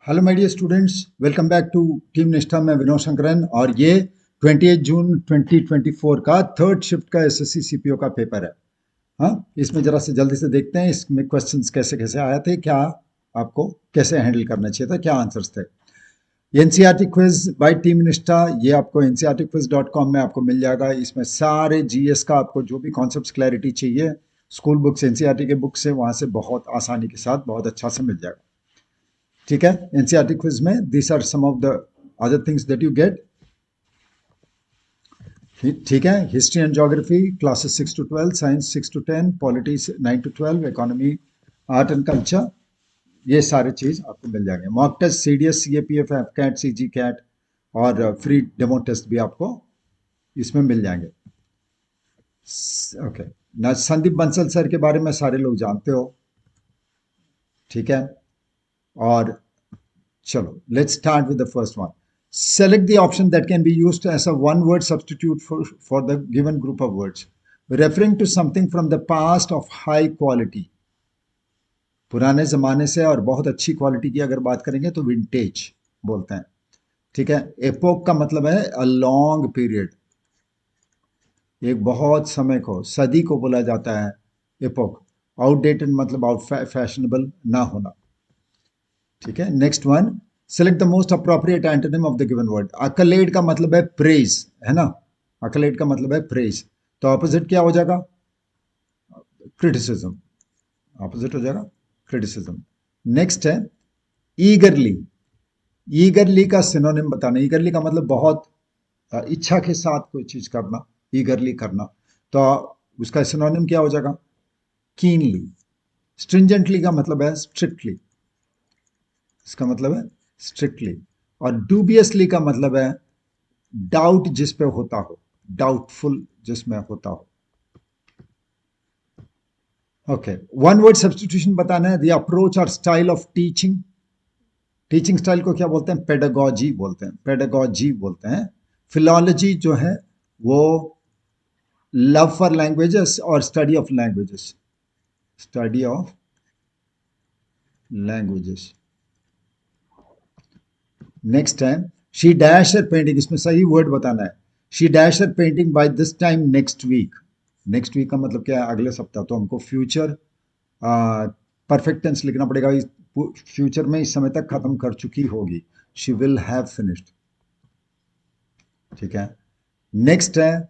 Hello my dear students, welcome back to team Nishtha में विनोद शंकरन। और ये 28 जून 2024 का थर्ड शिफ्ट का एसएससी सीपीओ का पेपर है। हाँ, इसमें जरा से जल्दी से देखते हैं इसमें क्वेश्चंस कैसे कैसे आए थे, क्या आपको कैसे हैंडल करना चाहिए था, क्या आंसर्स थे। एनसीईआरटी क्विज बाय टीम निष्ठा, ये आपको ncrtquiz.com में आपको मिल जाएगा। इसमें सारे जीएस का आपको जो भी कॉन्सेप्ट्स क्लैरिटी चाहिए स्कूल बुक्स एनसीईआरटी के बुक से वहां से बहुत आसानी के साथ बहुत अच्छा से मिल जाएगा। ठीक है, एनसीईआरटी क्विज में this are some of the other things that you get. ठीक है, history and geography classes 6 to 12, science 6 to 10, politics 9 to 12, economy, art and culture, ये सारे चीज आपको मिल जाएंगे। Mock test CDS CAPF CAT CG CAT और फ्री डेमो टेस्ट भी आपको इसमें मिल जाएंगे। ओके ना, संदीप बंसल सर के बारे में सारे लोग जानते हो। ठीक है, और चलो let's start with the first one. Select the option that can be used as a one word substitute for the given group of words, referring to something from the past of high quality. पुराने जमाने से और बहुत अच्छी quality की अगर बात करेंगे तो विंटेज बोलते हैं। ठीक है, एपोक का मतलब है अ लॉन्ग पीरियड, एक बहुत समय को, सदी को बोला जाता है एपोक। आउटडेटेड मतलब आउट फैशनेबल ना होना। ठीक है, next one, select the most appropriate antonym of the given word. Accolade का मतलब है प्रेज, है ना, अकलेड का मतलब है प्रेज, तो ऑपोजिट क्या हो जाएगा? क्रिटिसिज्म, ऑपोजिट हो जाएगा क्रिटिसिज्म। नेक्स्ट है ईगरली। ईगरली का सिनोनिम बताना। ईगरली का मतलब बहुत इच्छा के साथ कोई चीज करना, ईगरली करना, तो उसका सिनोनिम क्या हो जाएगा? कीनली। स्ट्रिंजेंटली का मतलब है स्ट्रिक्टली, इसका मतलब है स्ट्रिक्टली। और डूबियसली का मतलब है डाउट जिस पे होता हो, डाउटफुल जिसमें होता हो। ओके, वन वर्ड सब्स्टिट्यूशन बताना है। द अप्रोच और style of teaching. Teaching style को क्या बोलते हैं? पेडागोजी बोलते हैं, पेडागोजी बोलते हैं। फिलॉलॉजी जो है वो लव फॉर लैंग्वेजेस और study of languages, study of languages. Next है शी डैश हर पेंटिंग, इसमें सही वर्ड बताना है। She dash her painting by this time next week. Next week का मतलब क्या है? अगले सप्ताह, तो हमको फ्यूचर परफेक्ट टेंस लिखना पड़ेगा। फ्यूचर में इस समय तक खत्म कर चुकी होगी, शी विल हैव फिनिश्ड। ठीक है, नेक्स्ट है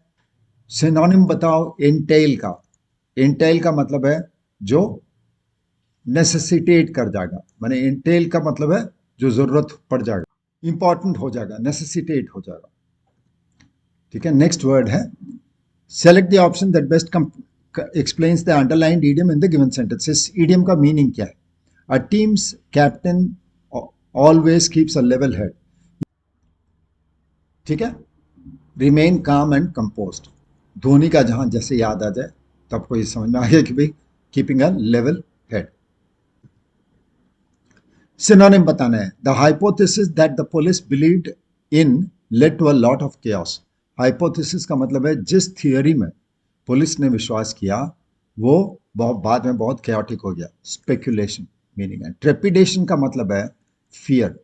सिनोनिम बताओ एंटेल का। एंटेल का मतलब है जो नेसेसिटेट कर जाएगा, माने एंटेल का मतलब है जो जरूरत पड़ जाएगा, इंपॉर्टेंट हो जाएगा, नेसेसिटेट हो जाएगा। ठीक है, नेक्स्ट वर्ड है select the option that best explains the underlined idiom in the given sentence. इस इडियम का मीनिंग क्या है? A team's captain always keeps a level head. ठीक है, रिमेन काम एंड कंपोस्ट। धोनी का जहां जैसे याद आ जाए तो आपको ये समझ में आ गया कि भाई keeping a level head. Synonym बताना है। The hypothesis that the police believed in led to a lot of chaos. Hypothesis का मतलब है जिस थियोरी में पुलिस ने विश्वास किया वो बहुत बाद में बहुत chaotic हो गया, स्पेकुलेशन मीनिंग है। ट्रेपिडेशन का मतलब है फियर,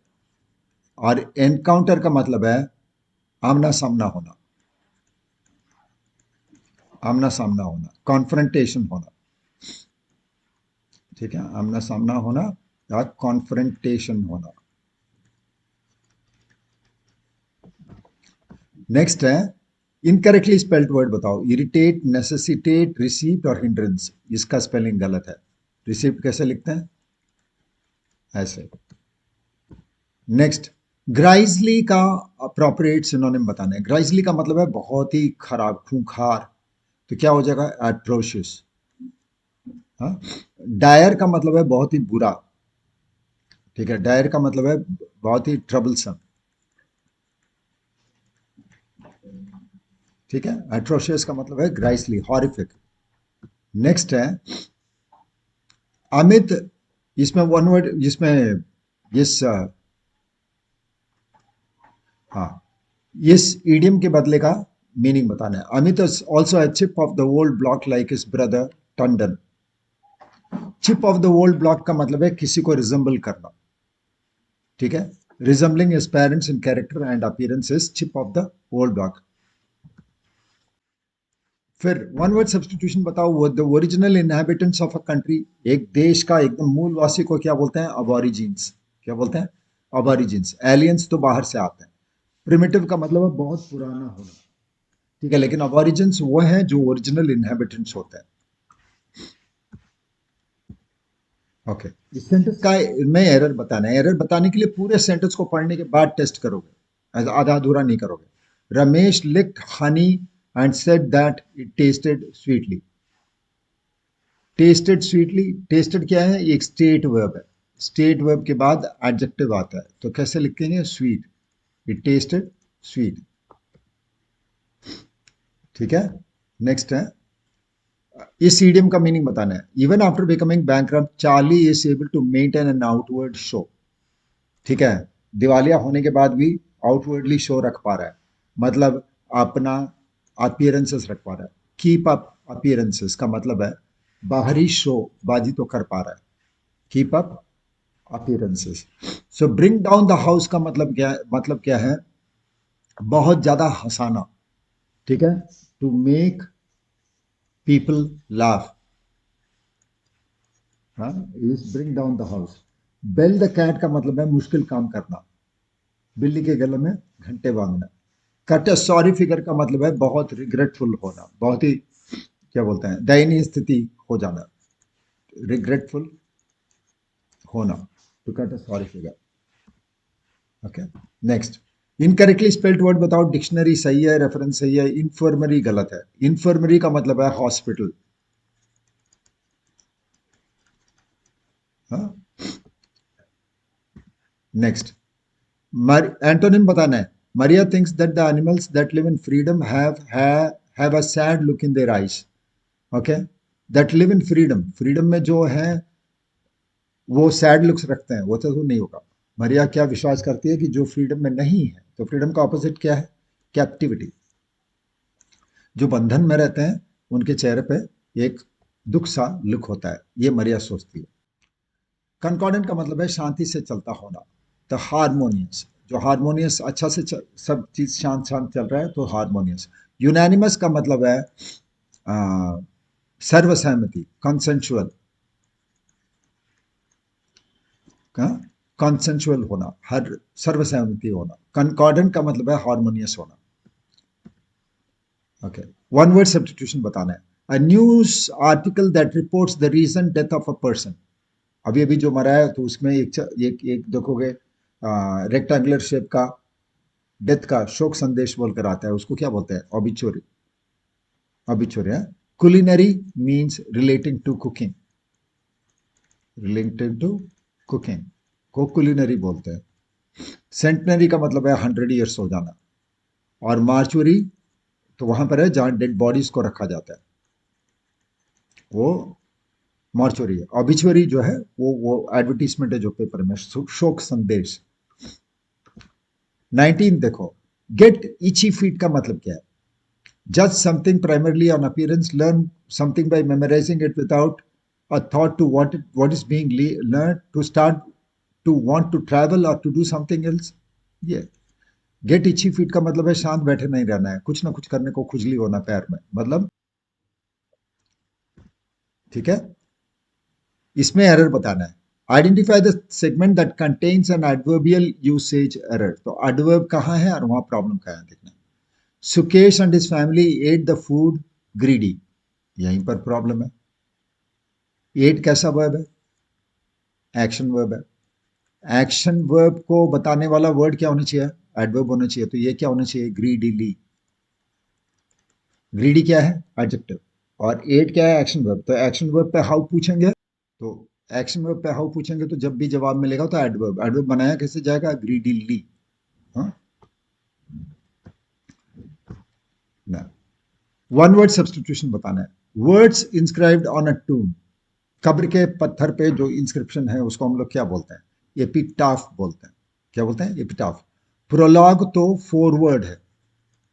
और एनकाउंटर का मतलब है आमना सामना होना, आमना सामना होना, कॉन्फ्रंटेशन होना। ठीक है, आमना सामना होना या कॉन्फ्रंटेशन होना। नेक्स्ट है इनकरेक्टली स्पेल्ड वर्ड बताओ। इरिटेट, नेसेसिटेट, रिसीप्ट और हिंड्रेंस, इसका स्पेलिंग गलत है। रिसीप्ट कैसे लिखते हैं? ऐसे। नेक्स्ट, ग्राइजली का अप्रोप्रिएट सिनोनिम बताना है। ग्राइजली का मतलब है बहुत ही खराब, खूंखार, तो क्या हो जाएगा? एट्रोशियस। हाँ, डायर का मतलब है बहुत ही बुरा। ठीक है, डायर का मतलब है बहुत ही ट्रबलसम। ठीक है, एट्रोशियस का मतलब है ग्राइसली, हॉरिफिक। नेक्स्ट है अमित। इसमें वन वर्ड, जिसमें इस हाँ, इस ईडियम के बदले का मीनिंग बताना है। Amit is also a chip of the old block like his brother Tandon. Chip off the old block का मतलब है किसी को रिजेंबल करना। ठीक है, resembling his parents in character and appearance is Chip of the old block. फिर वन वर्ड सब्स्टिट्यूशन बताओ, वो the original inhabitants of a country, एक देश का एकदम मूलवासी को क्या बोलते हैं? अबॉरिजिन्स। क्या बोलते हैं? अबॉरिजिन्स। एलियंस तो बाहर से आते हैं। प्रिमिटिव का मतलब है बहुत पुराना होना, ठीक है, लेकिन अबॉरिजिन्स वो हैं जो ओरिजिनल इनहेबिटेंट्स होते हैं। ओके, इस सेंटेंस का में एरर बताना है। एरर बताने के लिए पूरे सेंटेंस को पढ़ने के बाद टेस्ट करोगे, आधा अधूरा नहीं करोगे। Ramesh licked honey and said that it tested sweetly. Tested sweetly, tested क्या है? ये एक स्टेट वर्ब है। स्टेट वर्ब के बाद एडजेक्टिव आता है, तो कैसे लिखेंगे? स्वीट। It tested sweet. ठीक है, नेक्स्ट है, इस ईडियम का मीनिंग बताना है। Even after becoming bankrupt Charlie is able to maintain an outward show. ठीक है, दिवालिया होने के बाद भी आउटवर्डली शो रख पा रहा है, मतलब अपना अपीयरेंसेस रख पा रहा है। कीप अप अपीयरेंसेस का मतलब है बाहरी शो बाजी तो कर पा रहा है। Keep up appearances. So bring down the house का मतलब क्या है? बहुत ज्यादा हंसाना। ठीक है, टू मेक पीपल लाफ, हाँ, is bring down the house. Bell the cat का मतलब है मुश्किल काम करना, बिल्ली के गले में घंटे बांधना। कट अ सॉरी फिगर का मतलब है बहुत रिग्रेटफुल होना, बहुत ही क्या बोलते हैं, दयनीय स्थिति हो जाना, रिग्रेटफुल होना, to cut a sorry figure. Okay, next, incorrectly spelled word बताओ। डिक्शनरी सही है, रेफरेंस सही है, इन्फर्मरी गलत है। इन्फर्मरी का मतलब है हॉस्पिटल। हाँ, नेक्स्ट, एंटोनिम बताना है। Maria thinks that the animals that live in freedom have a sad look in their eyes. Okay, that live in freedom, freedom में जो है वो सैड लुक्स रखते हैं, वो तो नहीं होगा। मरिया क्या विश्वास करती है कि जो फ्रीडम में नहीं है, तो फ्रीडम का ऑपोजिट क्या है? कैप्टिविटी। जो बंधन में रहते हैं उनके चेहरे पे एक दुख सा लुक होता है, ये मरिया सोचती है। कंकॉर्डेंट का मतलब है शांति से चलता होना, द हारमोनियस। जो हारमोनियस अच्छा से सब चीज शांत शांत चल रहा है तो हारमोनियस। यूनानिमस का मतलब है सर्वसहमति, कंसेंशुअल। कंसेंशुअल होना, हर सर्वसहमति होना। कंकॉर्डेंट का मतलब है हारमोनियस होना। ओके, वन वर्ड सब्स्टिट्यूशन बताना है। A news article that reports the reason death of a person. अभी अभी जो मरा है तो उसमें एक देखोगे रेक्टेंगुलर शेप का डेथ का शोक संदेश बोलकर आता है, उसको क्या बोलते हैं? ऑबिचुरी। ऑबिचुरी है। Culinary means relating to cooking, relating to cooking को कुलिनरी बोलते हैं। सेंटनरी का मतलब है 100 ईयर्स हो जाना। और मार्चुरी तो वहां पर है जहां डेड बॉडीज को रखा जाता है, वो मॉर्चुरी है। ऑबिचुरी जो है वो एडवर्टीजमेंट है जो पेपर में, शोक संदेश। 19 देखो, गेट इची फीट का मतलब क्या है? जज something primarily on appearance, learn something by memorising it without a thought to what is being learn, to start to want to travel और टू डू समथिंग एल्स। ये गेट इची फीट का मतलब है शांत बैठे नहीं रहना है, कुछ ना कुछ करने को खुजली होना पैर में, मतलब। ठीक है, इसमें एरर बताना है। Identify the segment that contains an adverbial usage error. तो एडवर्ब कहाँ है और वहां प्रॉब्लम कहाँ है देखना। Sukesh and his family at the food greedy, यहीं पर प्रॉब्लम है। एट कैसा वर्ब है? एक्शन वर्ब है। एक्शन वर्ब को बताने वाला वर्ड क्या होना चाहिए? एडवर्ब होना चाहिए, तो ये क्या होना चाहिए? ग्रीडीली। ग्रीडी क्या है? एडजेक्टिव। और एट क्या है? Action verb. तो एक्शन वर्ब पे हाउ पूछेंगे, तो एक्शन वर्ब पे हाउ पूछेंगे तो जब भी जवाब मिलेगा तो एडवर्ब। एडवर्ब बनाया कैसे जाएगा? ग्रीडीली। हाँ ना, वन वर्ड सब्स्टिट्यूशन बताना है। वर्ड्स इंस्क्राइब्ड ऑन अ टूम, कब्र के पत्थर पे जो इंस्क्रिप्शन है उसको हम लोग क्या बोलते हैं? एपिटाफ बोलते हैं। क्या बोलते हैं? एपिटाफ। प्रोलॉग तो फोरवर्ड है,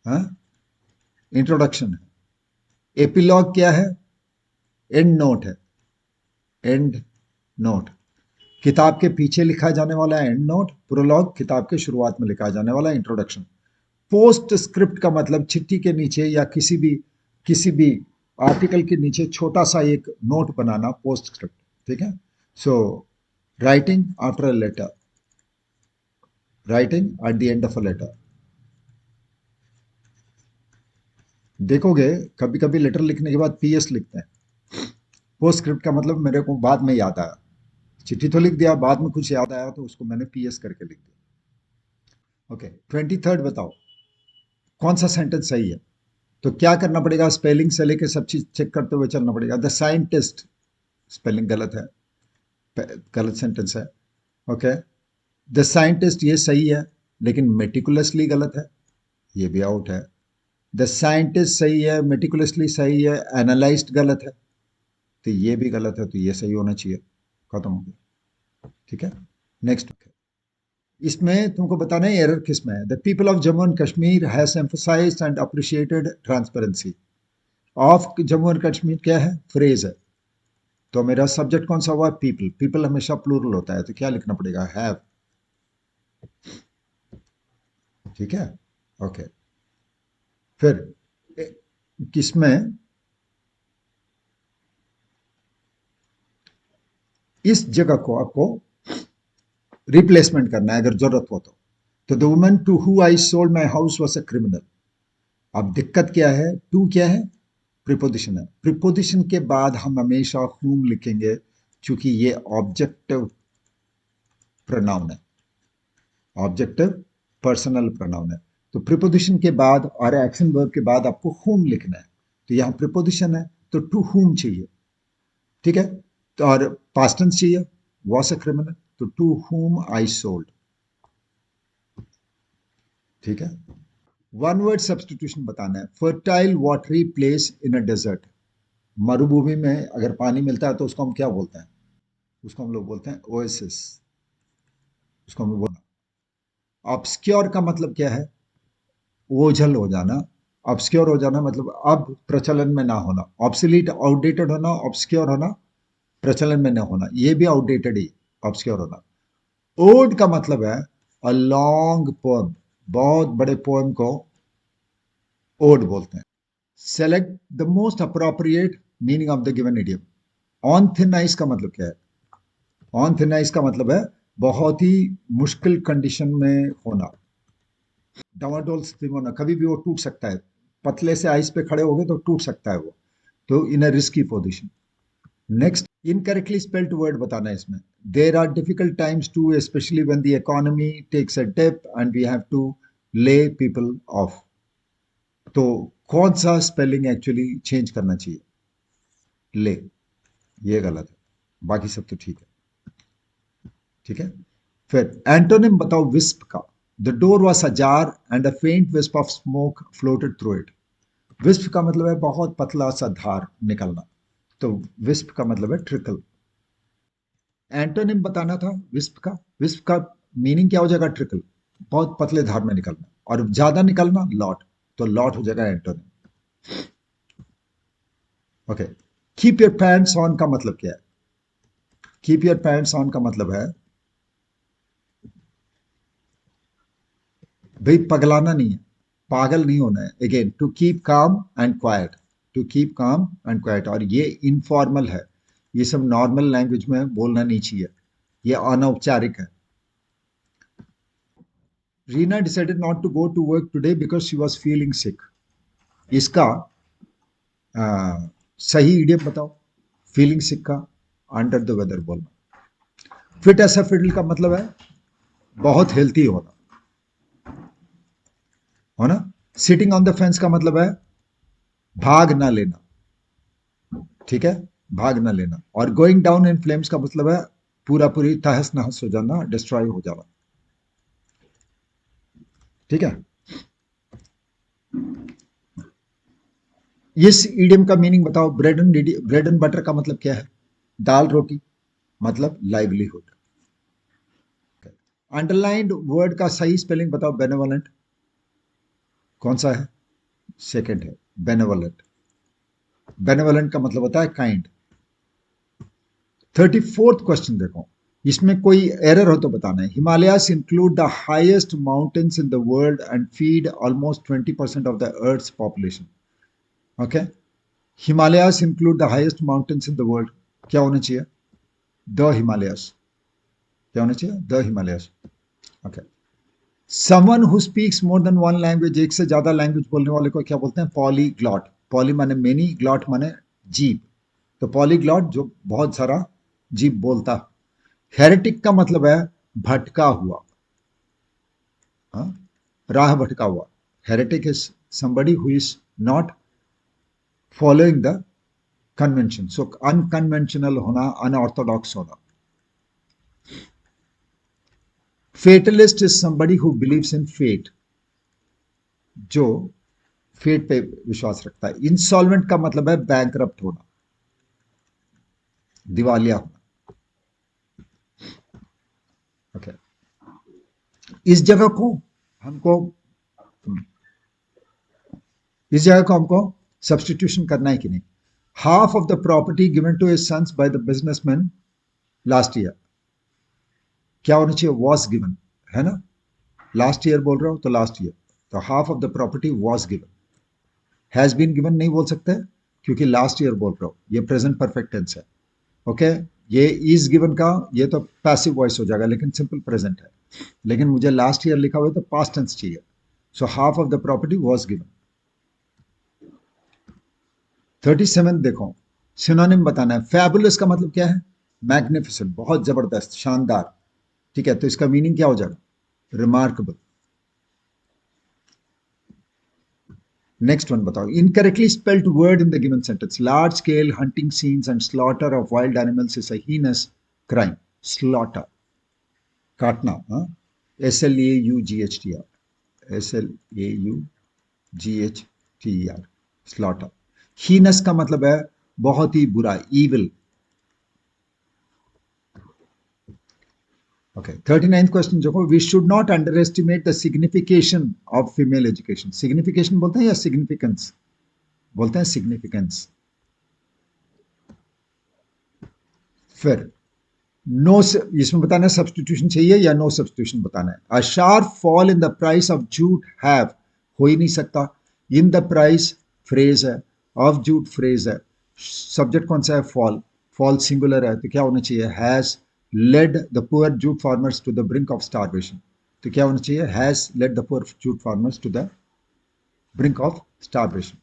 हाँ, इंट्रोडक्शन है। एपिलॉग क्या है? एंड नोट है, एंड नोट। किताब के पीछे लिखा जाने वाला एंड नोट, प्रोलॉग किताब के शुरुआत में लिखा जाने वाला इंट्रोडक्शन। पोस्ट स्क्रिप्ट का मतलब चिट्ठी के नीचे या किसी भी आर्टिकल के नीचे छोटा सा एक नोट बनाना, पोस्ट स्क्रिप्ट। ठीक है। So writing after a letter, writing at the end of a letter. देखोगे कभी कभी लेटर लिखने के बाद पीएस लिखते हैं। पोस्ट स्क्रिप्ट का मतलब मेरे को बाद में याद आया, चिट्ठी तो लिख दिया, बाद में कुछ याद आया तो उसको मैंने पीएस करके लिख दिया। ओके, 23rd बताओ कौन सा सेंटेंस सही है। तो क्या करना पड़ेगा, स्पेलिंग से लेके सब चीज चेक करते हुए चलना पड़ेगा। द साइंटिस्ट, स्पेलिंग गलत है, गलत सेंटेंस है। ओके, द साइंटिस्ट ये सही है, लेकिन मेटिकुलसली गलत है, ये भी आउट है। द साइंटिस्ट सही है, मेटिकुलसली सही है, एनालाइज्ड गलत है, तो ये भी गलत है, तो ये सही होना चाहिए। खत्म हो गया। ठीक है, नेक्स्ट। इसमें तुमको बताना है एरर किस में है। The people of Jammu and Kashmir has emphasised and appreciated transparency. Of Jammu and Kashmir क्या है, फ्रेज है, तो मेरा सब्जेक्ट कौन सा हुआ, पीपल। पीपल हमेशा प्लूरल होता है, तो क्या लिखना पड़ेगा, हैव। ठीक है। ओके, फिर किसमें इस जगह को आपको रिप्लेसमेंट करना है अगर जरूरत हो तो the woman to who I sold my house was a criminal. अब दिक्कत क्या है, टू क्या है, प्रिपोजिशन है। प्रिपोजिशन के बाद हम हमेशा whom लिखेंगे, क्योंकि ये ऑब्जेक्टिव प्रोनाउन है, ऑब्जेक्टिव पर्सनल प्रोनाउन है। तो प्रिपोजिशन के बाद और एक्शन वर्ब के बाद आपको whom लिखना है। तो यहाँ प्रिपोजिशन है तो टू whom चाहिए। ठीक है, तो और पास्ट टेंस चाहिए, वॉज अ क्रिमिनल, तो टू whom आई सोल्ड। ठीक है, वन वर्ड सब्सटीट्यूशन बताना है। Fertile watery place in a desert, मरुभूमि में अगर पानी मिलता है तो उसको हम क्या बोलते हैं, उसको हम लोग बोलते हैं ओएसिस, उसको हम बोलते हैं। ऑब्सक्योर का मतलब क्या है, ओझल हो जाना। ऑब्सक्योर हो जाना मतलब अब प्रचलन में ना होना, ऑब्सोलीट आउटडेटेड होना, ऑब्सक्योर होना प्रचलन में ना होना, ये भी आउटडेटेड ही ऑब्सक्योर होना। ओड का मतलब है अ लॉन्ग पोएम, बहुत बड़े पोएम को ओड बोलते हैं। Select the most appropriate meaning of the given idiom. On thin ice का मतलब क्या है, ऑन थिन आइस का मतलब है बहुत ही मुश्किल कंडीशन में होना, डावाडोल स्थिति में होना, कभी भी वो टूट सकता है, पतले से आइस पे खड़े हो गए तो टूट सकता है वो, तो in a risky position. Next, incorrectly spelled word बताना है इसमें। There are difficult times too, especially when the economy takes a dip and we have to lay people off. तो कौन सा स्पेलिंग एक्चुअली चेंज करना चाहिए, ले, ये गलत है, बाकी सब तो ठीक है। ठीक है, फिर एंटोनिम बताओ विस्प का। The door was ajar and a faint wisp of smoke floated through it. Wisp का मतलब है बहुत पतला सा धार निकलना, तो विस्प का मतलब है ट्रिकल। एंटोनिम बताना था विस्प का, विस्प का मीनिंग क्या हो जाएगा, ट्रिकल, बहुत पतले धार में निकलना, और ज्यादा निकलना लॉट, तो लॉट हो जाएगा antonym. Okay, keep your pants on का मतलब क्या है, कीप योर पैंट्स ऑन का मतलब है भाई पगलाना नहीं है, पागल नहीं होना है। Again, to keep calm and quiet, to keep calm and quiet, और ये इनफॉर्मल है, ये सब नॉर्मल लैंग्वेज में बोलना नहीं चाहिए, ये अनौपचारिक है। Reena decided not to go to work today because she was feeling sick. इसका सही इडियम बताओ, फीलिंग सिक का अंडर द वेदर बोलना। फिट एस अ फिडल का मतलब है बहुत हेल्थी होना, हो ना। सिटिंग ऑन द फेंस का मतलब है भाग ना लेना, ठीक है, भाग ना लेना। और गोइंग डाउन इन फ्लेम्स का मतलब है पूरा पूरी तहस नहस हो जाना, डिस्ट्रॉय हो जाना। ठीक है, इस इडियम का मीनिंग बताओ। ब्रेड एंड बटर का मतलब क्या है, दाल रोटी, मतलब लाइवलीहुड। अंडरलाइंड वर्ड का सही स्पेलिंग बताओ, बेनेवलेंट कौन सा है, सेकंड है, बेनेवलेंट। बेनेवलेंट का मतलब होता है काइंड। 34th क्वेश्चन देखो, इसमें कोई एरर हो तो बताना है। Himalayas include the highest mountains in the world and feed almost 20% of the earth's population. Okay, Himalayas include the highest mountains in the world, क्या होना चाहिए? द हिमालयास, क्या होना चाहिए? The Himalayas. Okay, someone who speaks more than one language, एक से ज्यादा language बोलने वाले को क्या बोलते हैं? पॉलीग्लॉट। पॉली माने मेनी, ग्लॉट माने जीभ, तो पॉलीग्लॉट जो बहुत सारा जीभ बोलता। हेरेटिक का मतलब है भटका हुआ, हाँ? राह भटका हुआ। Heretic is somebody who is not following the convention, so unconventional होना, unorthodox होना। fatalist is somebody who believes in fate, जो फेट पे विश्वास रखता है। इंसॉल्वेंट का मतलब है बैंकरप्ट होना, दिवालिया होना। ओके, इस जगह को हमको इस जगह को हमको सब्सटीट्यूशन करना है कि नहीं? Half of the property given to his sons by the businessman last year, क्या होना चाहिए? वॉज गिवन, है ना? लास्ट ईयर बोल रहा हूं तो लास्ट ईयर, तो half of the property was given. Has been given नहीं बोल सकते क्योंकि लास्ट ईयर बोल रहा हूं, ये प्रेजेंट परफेक्ट टेंस है। ओके, ये इज गिवन का ये तो पैसिव वॉइस हो जाएगा, लेकिन सिंपल प्रेजेंट है। लेकिन मुझे लास्ट ईयर लिखा हुआ है तो पास्ट टेंस चाहिए, so half of the property was given. 37 देखो, सिनोनिम बताना है। फैबुलस का मतलब क्या है? मैग्निफिसेंट, बहुत जबरदस्त, शानदार। ठीक है, तो इसका मीनिंग क्या हो जाएगा? रिमार्केबल। नेक्स्ट वन बताओ, incorrectly spelled word in the given sentence. Large scale hunting scenes and slaughter of wild animals is a heinous crime. Slaughter, काटना, हाँ? SLAUGHTR, SLAUGHTER, slaughter. हीनस का मतलब है बहुत ही बुरा, ईविल। Okay, 39th question देखो, we should not underestimate the signification of female education। signification बोलते हैं या significance? बोलते हैं significance। फिर नो, इसमें बताना है सब्सटीट्यूशन चाहिए या नो सब्सटीट्यूशन बताना है। A sharp fall in the price of jute have, हो ही नहीं सकता। इन द प्राइस फ्रेज है, ऑफ जूट फ्रेज है, सब्जेक्ट कौन सा है? फॉल। फॉल सिंगुलर है तो क्या होना चाहिए? Has led the poor jute farmers to the brink of starvation, तो क्या होना चाहिए? Has led the poor jute farmers to the brink of starvation.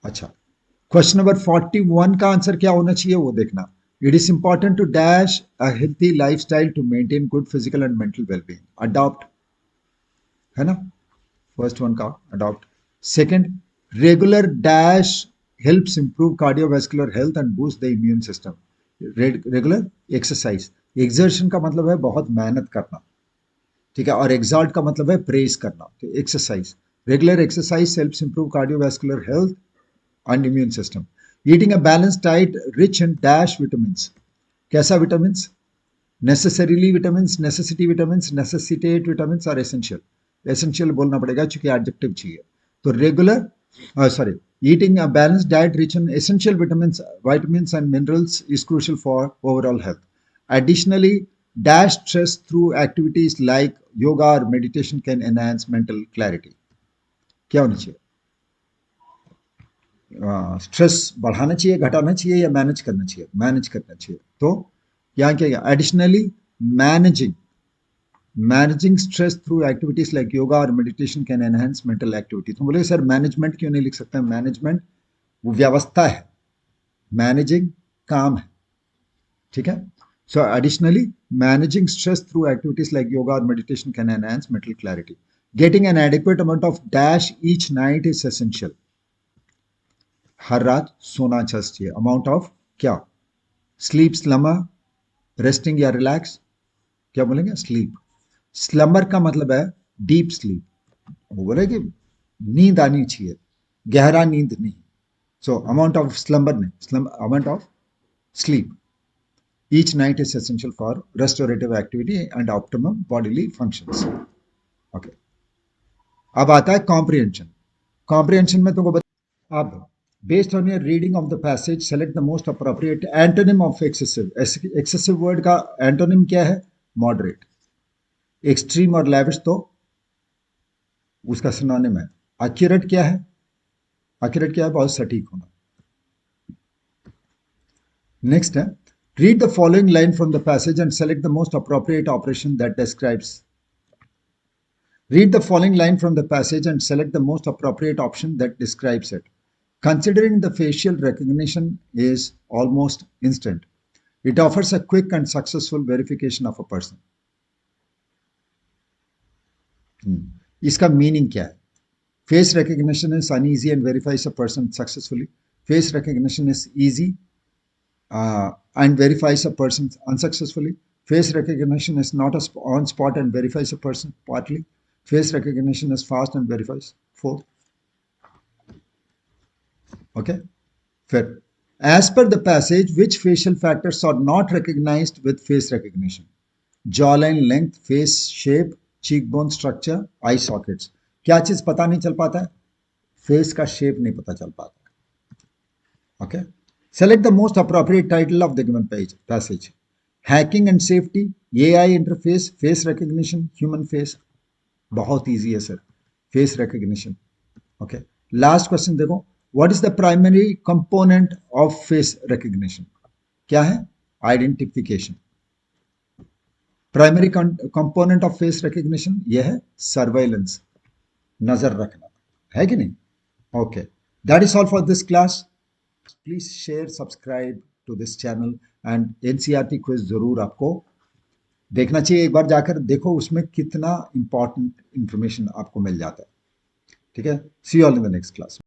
अच्छा, क्वेश्चन नंबर 41 का आंसर क्या होना चाहिए वो देखना। It is important to dash a healthy lifestyle to maintain good physical and mental wellbeing. Adopt, है ना? फर्स्ट वन का adopt. Second, regular dash helps improve cardiovascular health and boost the immune system. Regular exercise, exertion का मतलब है बहुत मेहनत करना, ठीक है, और एग्जॉल्ट का मतलब है प्रेज करना, तो exercise. Regular exercise helps improve cardiovascular health and immune system. Eating a balanced diet rich in dash vitamins. कैसा vitamins? Necessarily vitamins, necessity vitamins, necessitate vitamins और essential. Essential बोलना पड़ेगा क्योंकि adjective चाहिए। तो regular, sorry, eating a balanced diet rich in essential vitamins and minerals is crucial for overall health. Additionally, dash stress through activities like yoga or meditation can enhance mental clarity. क्या होनी चाहिए? Stress बढ़ाना चाहिए, घटाना चाहिए या manage करना चाहिए? मैनेज करना चाहिए। तो यहाँ क्या? Additionally managing managing stress through activities like yoga और meditation can enhance mental activity. तो बोले सर मैनेजमेंट क्यों नहीं लिख सकते? मैनेजमेंट वो व्यवस्था है, मैनेजिंग काम है, ठीक है। So additionally managing stress through activities like yoga और meditation can enhance mental clarity. Getting an adequate amount of dash each night is essential. हर रात सोना चाहिए। अमाउंट ऑफ क्या? स्लीप, स्लमर, रेस्टिंग या रिलैक्स, क्या बोलेंगे? स्लीप। स्लम्बर का मतलब है डीप स्लीप, वो बोले कि नींद आनी चाहिए, गहरा नींद नहीं। सो अमाउंट ऑफ स्लम्बर नहीं, amount of sleep each night is essential for restorative activity and optimum bodily functions. Okay, अब आता है कॉम्प्रिहेंशन। कॉम्प्रिहेंशन में तुमको अब Based on your reading of the passage, select the most appropriate antonym of excessive. Excessive word का antonym क्या है? Moderate. Extreme और lavish तो उसका synonym है. Accurate क्या है? Accurate क्या है? बहुत सटीक होना. Next है, read the following line from the passage and select the most appropriate operation that describes. Read the following line from the passage and select the most appropriate option that describes it. Considering the facial recognition is almost instant, it offers a quick and successful verification of a person. इसका meaning क्या है? Face recognition is uneasy and verifies a person successfully. Face recognition is easy and verifies a person unsuccessfully. Face recognition is not on spot and verifies a person partly. Face recognition is fast and verifies. 4. Okay. Fair. As per the passage, which facial factors are not recognized with face recognition? Jawline length, face shape, cheekbone structure, eye sockets. क्या चीज पता नहीं चल पाता है? Face का shape नहीं पता चल पाता. Okay. Select the most appropriate title of the given passage. Hacking and safety, AI interface, face recognition, human face. बहुत easy है sir. Face recognition. Okay. Last question देखो. What is the primary component of face recognition? क्या है? Identification. Primary component of face recognition ये है surveillance. नजर रखना. है कि नहीं? Okay. That is all for this class. Please share, subscribe to this channel and NCERT quiz जरूर आपको देखना चाहिए. एक बार जाकर देखो उसमें कितना important information आपको मिल जाता है. ठीक है? See you all in the next class.